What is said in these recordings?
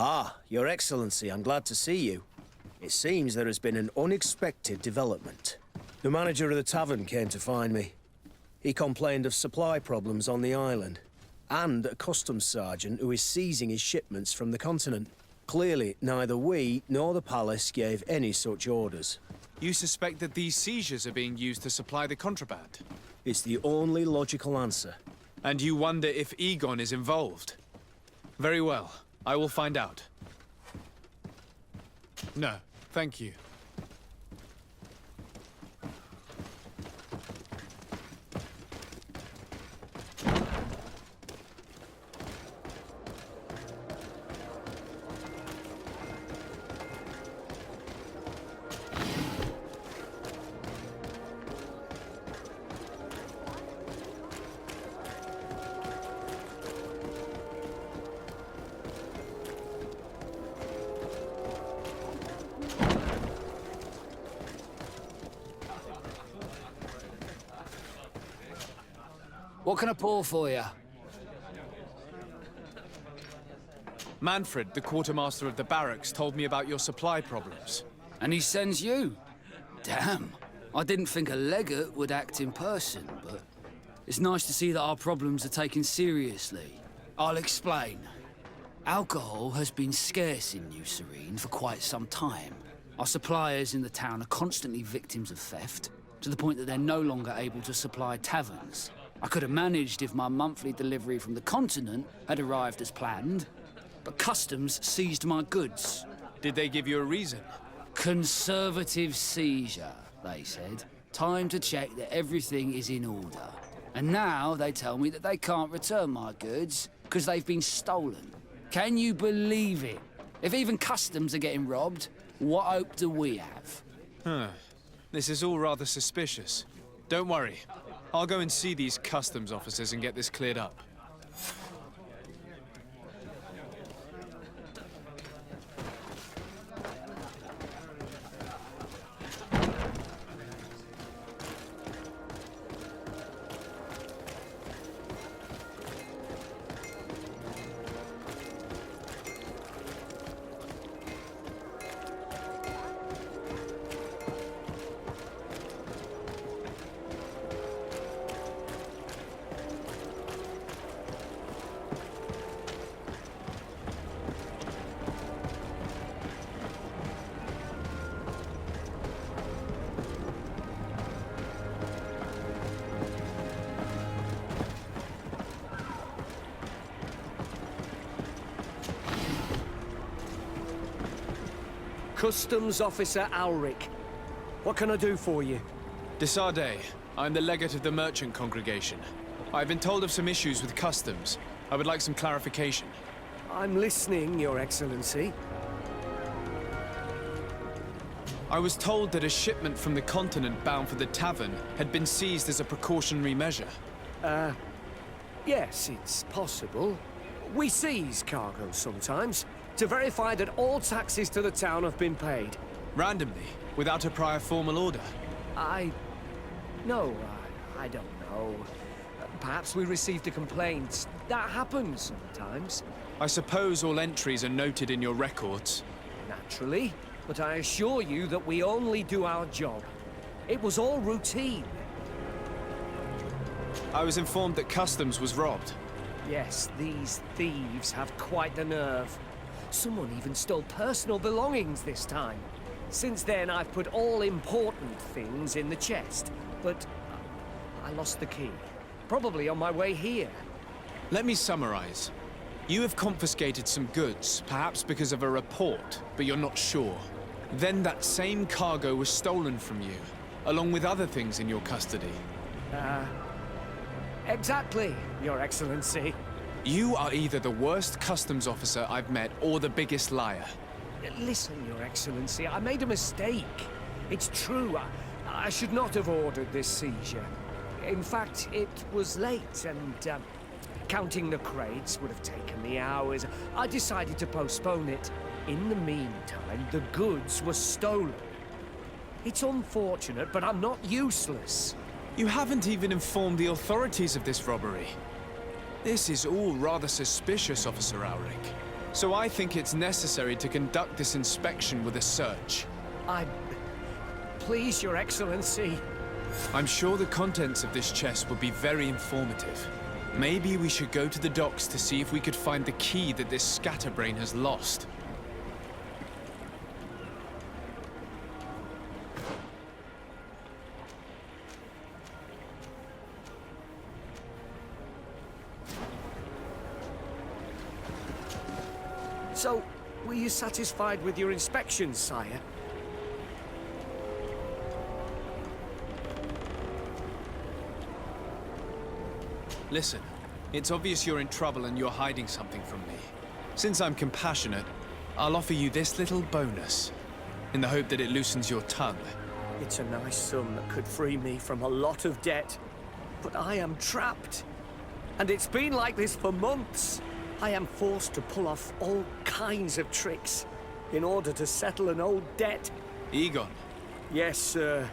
Ah, Your Excellency, I'm glad to see you. It seems there has been an unexpected development. The manager of the tavern came to find me. He complained of supply problems on the island, and a customs sergeant who is seizing his shipments from the continent. Clearly, neither we nor the palace gave any such orders. You suspect that these seizures are being used to supply the contraband? It's the only logical answer. And you wonder if Egon is involved? Very well. I will find out. No, thank you. What can I pour for you? Manfred, the quartermaster of the barracks, told me about your supply problems. And he sends you? Damn. I didn't think a legate would act in person, but it's nice to see that our problems are taken seriously. I'll explain. Alcohol has been scarce in New Serene for quite some time. Our suppliers in the town are constantly victims of theft, to the point that they're no longer able to supply taverns. I could have managed if my monthly delivery from the continent had arrived as planned, but customs seized my goods. Did they give you a reason? Conservative seizure, they said. Time to check that everything is in order. And now they tell me that they can't return my goods because they've been stolen. Can you believe it? If even customs are getting robbed, what hope do we have? This is all rather suspicious. Don't worry. I'll go and see these customs officers and get this cleared up. Customs Officer Ulrich. What can I do for you? DeSardet, I'm the legate of the merchant congregation. I've been told of some issues with customs. I would like some clarification. I'm listening, Your Excellency. I was told that a shipment from the continent bound for the tavern had been seized as a precautionary measure. Yes, it's possible. We seize cargo sometimes, to verify that all taxes to the town have been paid. Randomly, without a prior formal order. No, I don't know. Perhaps we received a complaint. That happens sometimes. I suppose all entries are noted in your records. Naturally, but I assure you that we only do our job. It was all routine. I was informed that customs was robbed. Yes, these thieves have quite the nerve. Someone even stole personal belongings this time. Since then, I've put all important things in the chest, but I lost the key. Probably on my way here. Let me summarize. You have confiscated some goods, perhaps because of a report, but you're not sure. Then that same cargo was stolen from you, along with other things in your custody. Exactly, Your Excellency. You are either the worst customs officer I've met or the biggest liar. Listen, Your Excellency, I made a mistake. It's true, I should not have ordered this seizure. In fact, it was late and counting the crates would have taken me hours. I decided to postpone it. In the meantime, the goods were stolen. It's unfortunate, but I'm not useless. You haven't even informed the authorities of this robbery. This is all rather suspicious, Officer Ulrich. So I think it's necessary to conduct this inspection with a search. Please, Your Excellency. I'm sure the contents of this chest would be very informative. Maybe we should go to the docks to see if we could find the key that this scatterbrain has lost. So, were you satisfied with your inspection, sire? Listen, it's obvious you're in trouble and you're hiding something from me. Since I'm compassionate, I'll offer you this little bonus, in the hope that it loosens your tongue. It's a nice sum that could free me from a lot of debt. But I am trapped. And it's been like this for months. I am forced to pull off all kinds of tricks in order to settle an old debt. Egon. Yes, sir.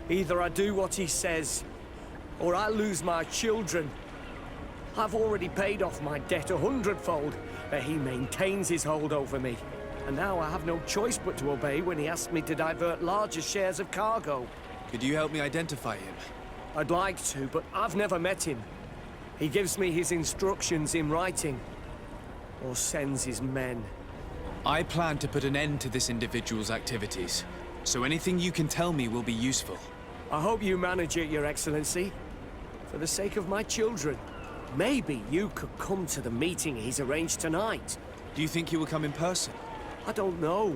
Either I do what he says, or I lose my children. I've already paid off my debt 100-fold, but he maintains his hold over me. And now I have no choice but to obey when he asks me to divert larger shares of cargo. Could you help me identify him? I'd like to, but I've never met him. He gives me his instructions in writing, or sends his men. I plan to put an end to this individual's activities, so anything you can tell me will be useful. I hope you manage it, Your Excellency. For the sake of my children, maybe you could come to the meeting he's arranged tonight. Do you think he will come in person? I don't know.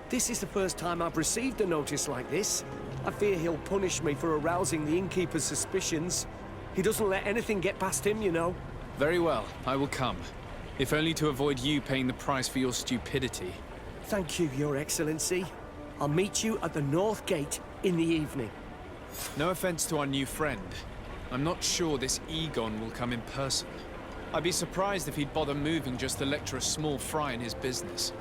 This is the first time I've received a notice like this. I fear he'll punish me for arousing the innkeeper's suspicions. He doesn't let anything get past him, you know. Very well, I will come. If only to avoid you paying the price for your stupidity. Thank you, Your Excellency. I'll meet you at the North Gate in the evening. No offense to our new friend. I'm not sure this Egon will come in person. I'd be surprised if he'd bother moving just to lecture a small fry in his business.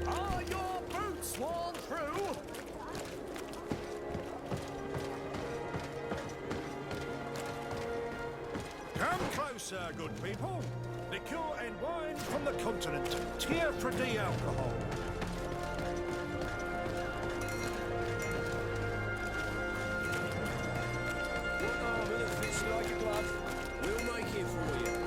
Are your boots worn through? Come closer, good people. Liquor and wine from the continent. Tier for the alcohol. What harm in a fist like a glove? We'll make it for you.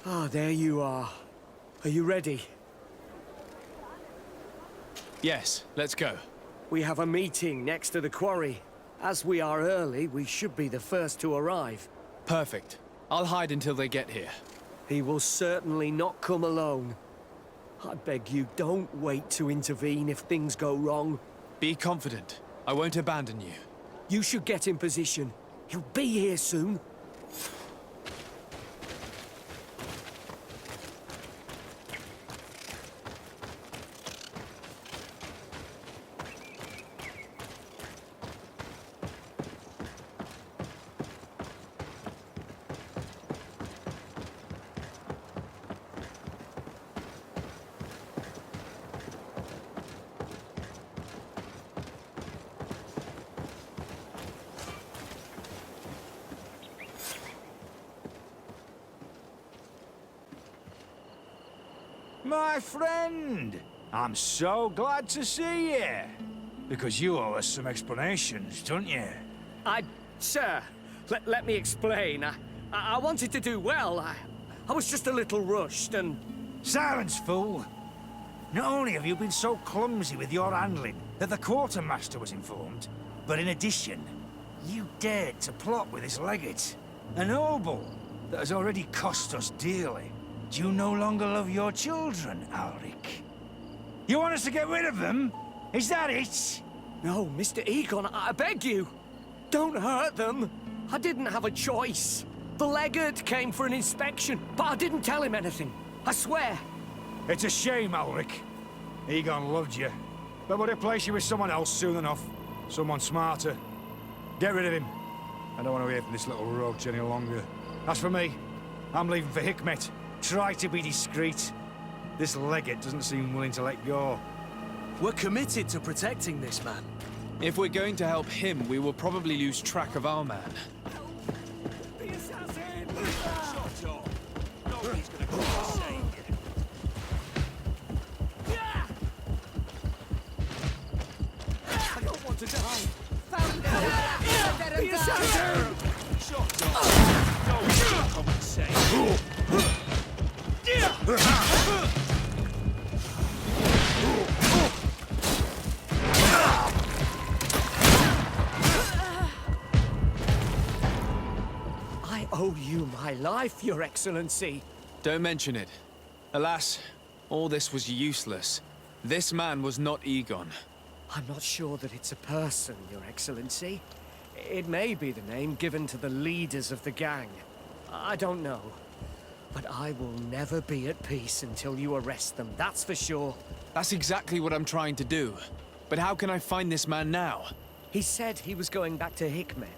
Ah, there you are. Are you ready? Yes, let's go. We have a meeting next to the quarry. As we are early, we should be the first to arrive. Perfect. I'll hide until they get here. He will certainly not come alone. I beg you, don't wait to intervene if things go wrong. Be confident. I won't abandon you. You should get in position. He'll be here soon. My friend, I'm so glad to see you. Because you owe us some explanations, don't you? Sir, let me explain. I wanted to do well. I was just a little rushed and... Silence, fool! Not only have you been so clumsy with your handling that the Quartermaster was informed, but in addition, you dared to plot with this legate. A noble that has already cost us dearly. Do you no longer love your children, Ulrich? You want us to get rid of them? Is that it? No, Mr. Egon, I beg you. Don't hurt them. I didn't have a choice. The legate came for an inspection, but I didn't tell him anything. I swear. It's a shame, Ulrich. Egon loved you, but would replace you with someone else soon enough. Someone smarter. Get rid of him. I don't want to hear from this little roach any longer. As for me, I'm leaving for Hikmet. Try to be discreet. This legate doesn't seem willing to let go. We're committed to protecting this man. If we're going to help him, we will probably lose track of our man. The assassin! Shut up! Nobody's gonna come and save you. I don't want to die. The assassin! Shut up! Nobody's gonna come and save you. I owe you my life, Your Excellency. Don't mention it. Alas, all this was useless. This man was not Egon. I'm not sure that it's a person, Your Excellency. It may be the name given to the leaders of the gang. I don't know. But I will never be at peace until you arrest them, that's for sure. That's exactly what I'm trying to do. But how can I find this man now? He said he was going back to Hikmet,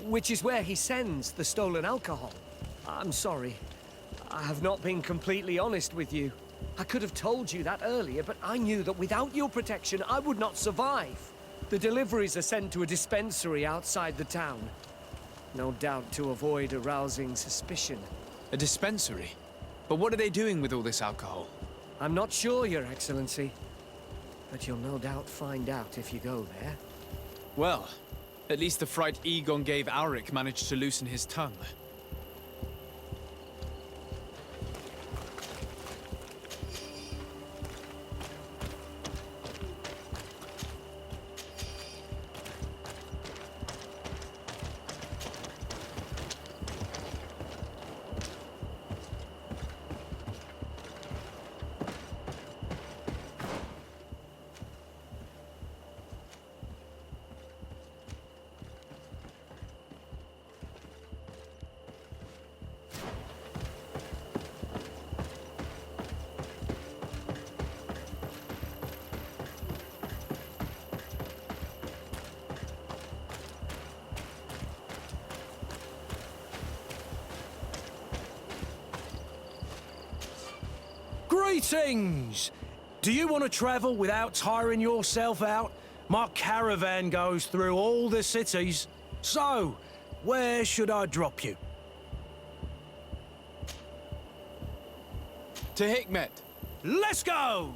which is where he sends the stolen alcohol. I'm sorry. I have not been completely honest with you. I could have told you that earlier, but I knew that without your protection, I would not survive. The deliveries are sent to a dispensary outside the town. No doubt to avoid arousing suspicion. A dispensary? But what are they doing with all this alcohol? I'm not sure, Your Excellency. But you'll no doubt find out if you go there. Well, at least the fright Egon gave Auric managed to loosen his tongue. Greetings! Do you want to travel without tiring yourself out? My caravan goes through all the cities. So, where should I drop you? To Hikmet! Let's go!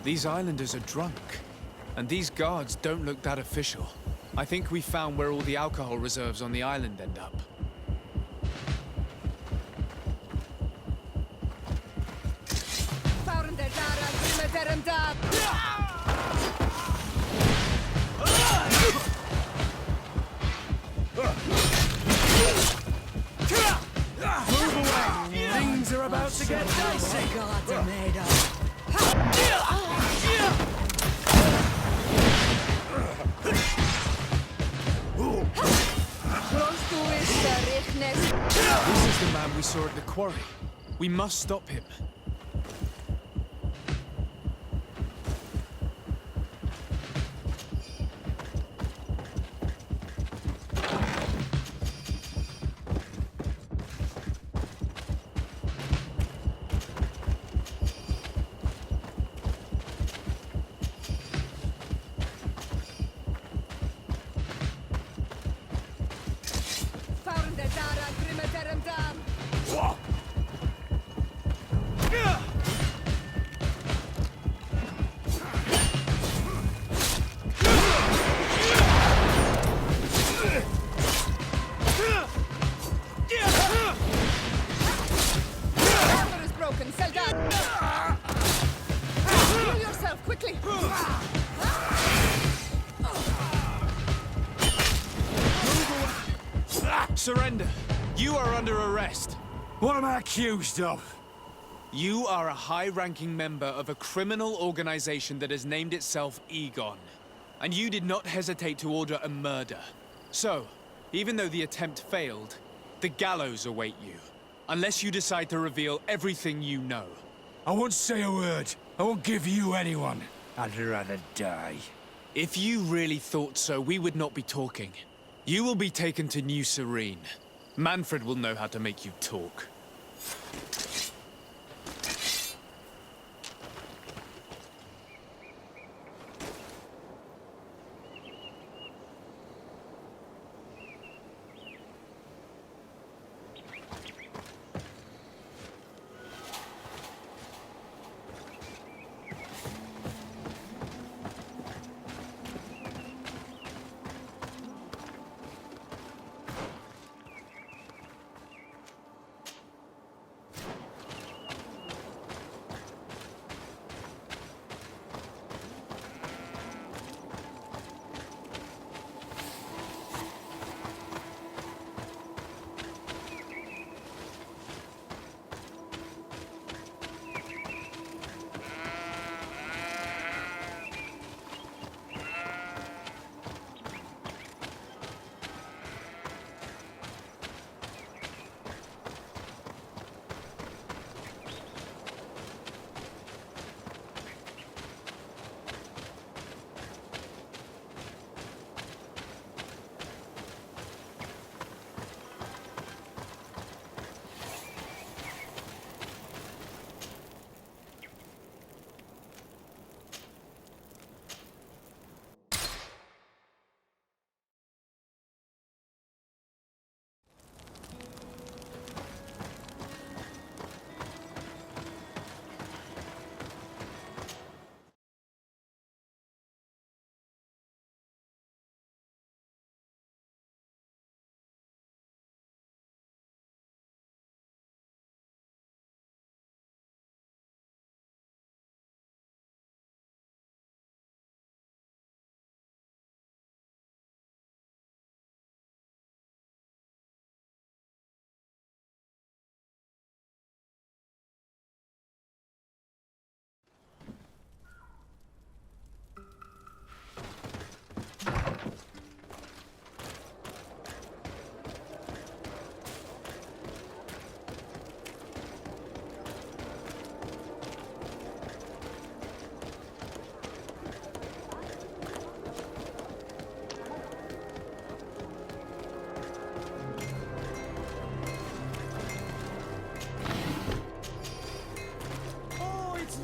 These islanders are drunk. And these guards don't look that official. I think we found where all the alcohol reserves on the island end up. Move away! Things are about to get dicey! Gods are made up. This is the man we saw at the quarry. We must stop him. Surrender. You are under arrest. What am I accused of? You are a high-ranking member of a criminal organization that has named itself Egon. And you did not hesitate to order a murder. So, even though the attempt failed, the gallows await you. Unless you decide to reveal everything you know. I won't say a word. I won't give you anyone. I'd rather die. If you really thought so, we would not be talking. You will be taken to New Serene. Manfred will know how to make you talk.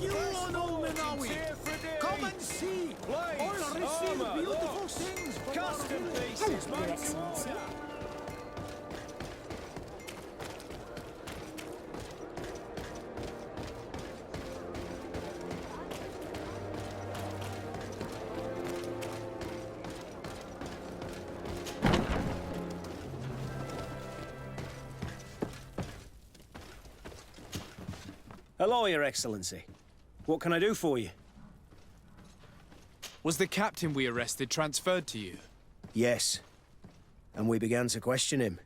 Your Excellency. Hello, Your Excellency. What can I do for you? Was the captain we arrested transferred to you? Yes. And we began to question him.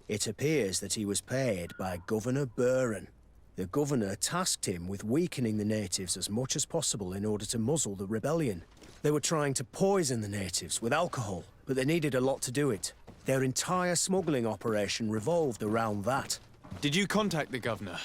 It appears that he was paid by Governor Buren. The governor tasked him with weakening the natives as much as possible in order to muzzle the rebellion. They were trying to poison the natives with alcohol, but they needed a lot to do it. Their entire smuggling operation revolved around that. Did you contact the governor?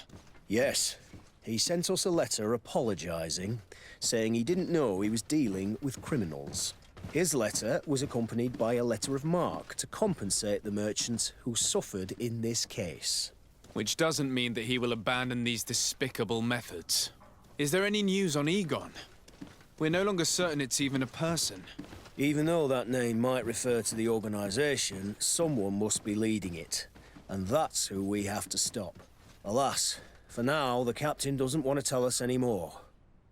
Yes. He sent us a letter apologizing, saying he didn't know he was dealing with criminals. His letter was accompanied by a letter of marque to compensate the merchants who suffered in this case. Which doesn't mean that he will abandon these despicable methods. Is there any news on Egon? We're no longer certain it's even a person. Even though that name might refer to the organization, someone must be leading it. And that's who we have to stop. Alas, for now, the captain doesn't want to tell us any more.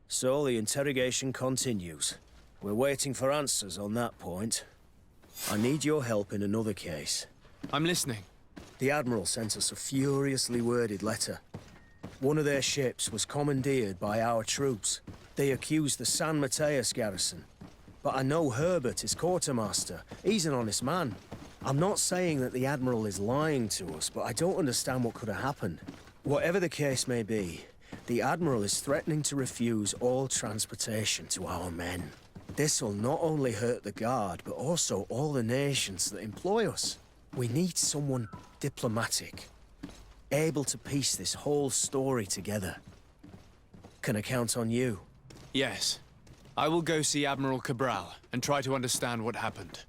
So the interrogation continues. We're waiting for answers on that point. I need your help in another case. I'm listening. The Admiral sent us a furiously worded letter. One of their ships was commandeered by our troops. They accused the San Mateus garrison. But I know Herbert is quartermaster. He's an honest man. I'm not saying that the Admiral is lying to us, but I don't understand what could have happened. Whatever the case may be, the Admiral is threatening to refuse all transportation to our men. This will not only hurt the Guard, but also all the nations that employ us. We need someone diplomatic, able to piece this whole story together. Can I count on you? Yes. I will go see Admiral Cabral and try to understand what happened.